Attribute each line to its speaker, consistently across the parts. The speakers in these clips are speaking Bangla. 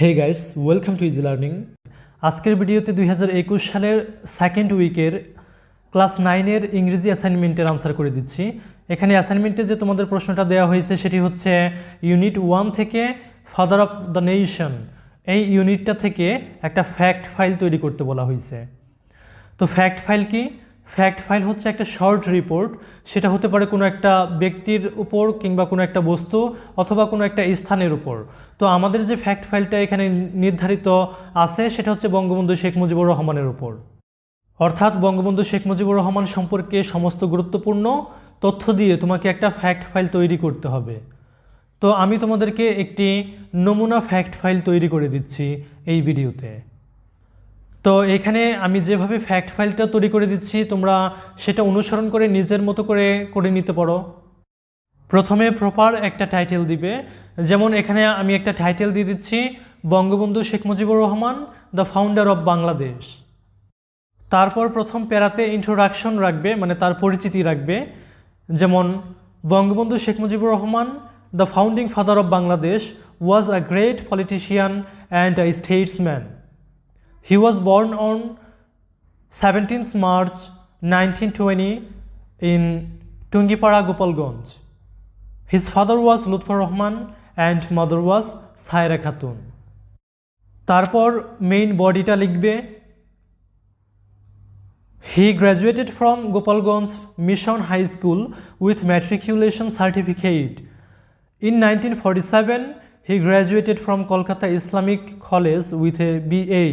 Speaker 1: Hey guys, welcome to easy learning. আজকের ভিডিওতে 2021 সালের সেকেন্ড উইকের ক্লাস 9-এর ইংরেজি অ্যাসাইনমেন্টের আনসার করে দিচ্ছি। এখানে অ্যাসাইনমেন্টে যে তোমাদের প্রশ্নটা দেওয়া হয়েছে সেটি হচ্ছে ইউনিট 1 থেকে ফাদার অফ দ্য নেশন, এই ইউনিটটা থেকে একটা ফ্যাক্ট ফাইল তৈরি করতে বলা হয়েছে। তো ফ্যাক্ট ফাইল কি? ফ্যাক্ট ফাইল হচ্ছে একটা শর্ট রিপোর্ট। সেটা হতে পারে কোনো একটা ব্যক্তির উপর কিংবা কোনো একটা বস্তু অথবা কোনো একটা স্থানের উপর। তো আমাদের যে ফ্যাক্ট ফাইলটা এখানে নির্ধারিত আছে সেটা হচ্ছে বঙ্গবন্ধু শেখ মুজিবুর রহমানের উপর, অর্থাৎ বঙ্গবন্ধু শেখ মুজিবুর রহমান সম্পর্কে সমস্ত গুরুত্বপূর্ণ তথ্য দিয়ে তোমাকে একটা ফ্যাক্ট ফাইল তৈরি করতে হবে। তো আমি তোমাদেরকে একটি নমুনা ফ্যাক্ট ফাইল তৈরি করে দিচ্ছি এই ভিডিওতে। তো এখানে আমি যেভাবে ফ্যাক্ট ফাইলটা তৈরি করে দিচ্ছি তোমরা সেটা অনুসরণ করে নিজের মতো করে নিতে পারো। প্রথমে প্রপার একটা টাইটেল দিবে, যেমন এখানে আমি একটা টাইটেল দিয়ে দিচ্ছি Bangabandhu Sheikh Mujibur Rahman the founder of Bangladesh. তারপর প্রথম প্যারাতে ইন্ট্রোডাকশন রাখবে, মানে তার পরিচিতি রাখবে, যেমন Bangabandhu Sheikh Mujibur Rahman the founding father of Bangladesh was a great politician and a Statesman. He was born on 17th March 1920 in Tungipara, Gopalganj. His father was Lutfur Rahman and mother was Saira Khatun. তারপর মেইন বডিটা লিখবে, He graduated from Gopalganj Mission High School with matriculation certificate. In 1947, he graduated from Kolkata Islamic College with a BA.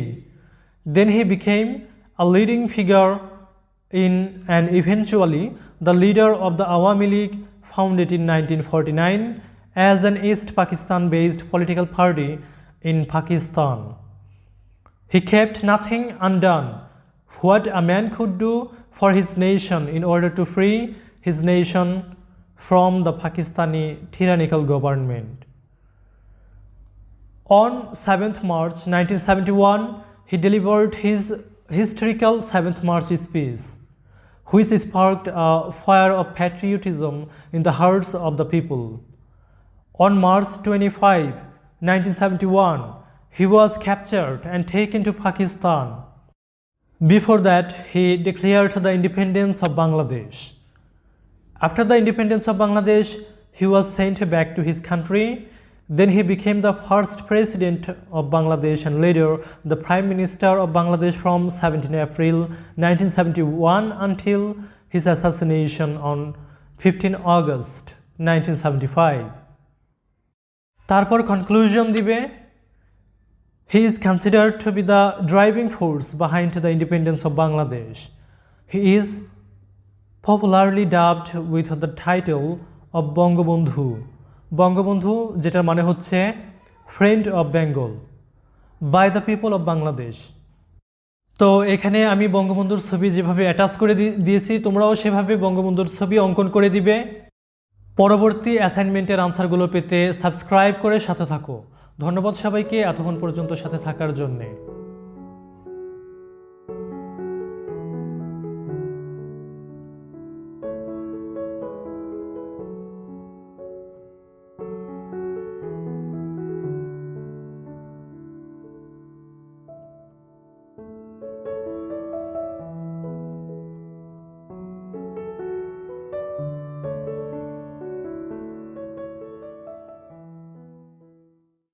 Speaker 1: Then he became a leading figure in and eventually the leader of the Awami League, founded in 1949 as an East Pakistan-based political party in Pakistan. He kept nothing undone what a man could do for his nation in order to free his nation from the Pakistani tyrannical government. On 7th March 1971, he delivered his historical 7th March speech, which sparked a fire of patriotism in the hearts of the people. On March 25, 1971, he was captured and taken to Pakistan. Before that, he declared the independence of Bangladesh. After the independence of Bangladesh, he was sent back to his country. Then he became the first president of Bangladesh and later the prime minister of Bangladesh from 17 April 1971 until his assassination on 15 August 1975. তারপর conclusion দিবে, he is considered to be the driving force behind the independence of Bangladesh. He is popularly dubbed with the title of Bangabandhu. Bangabandhu, যেটার মানে হচ্ছে friend of Bengal, by the people of Bangladesh. তো এখানে আমি বঙ্গবন্ধুর ছবি যেভাবে অ্যাটাচ করে দিয়েছি তোমরাও সেভাবে বঙ্গবন্ধুর ছবি অঙ্কন করে দিবে। পরবর্তী অ্যাসাইনমেন্টের আনসারগুলো পেতে সাবস্ক্রাইব করে সাথে থাকো। ধন্যবাদ সবাইকে এতক্ষণ পর্যন্ত সাথে থাকার জন্যে।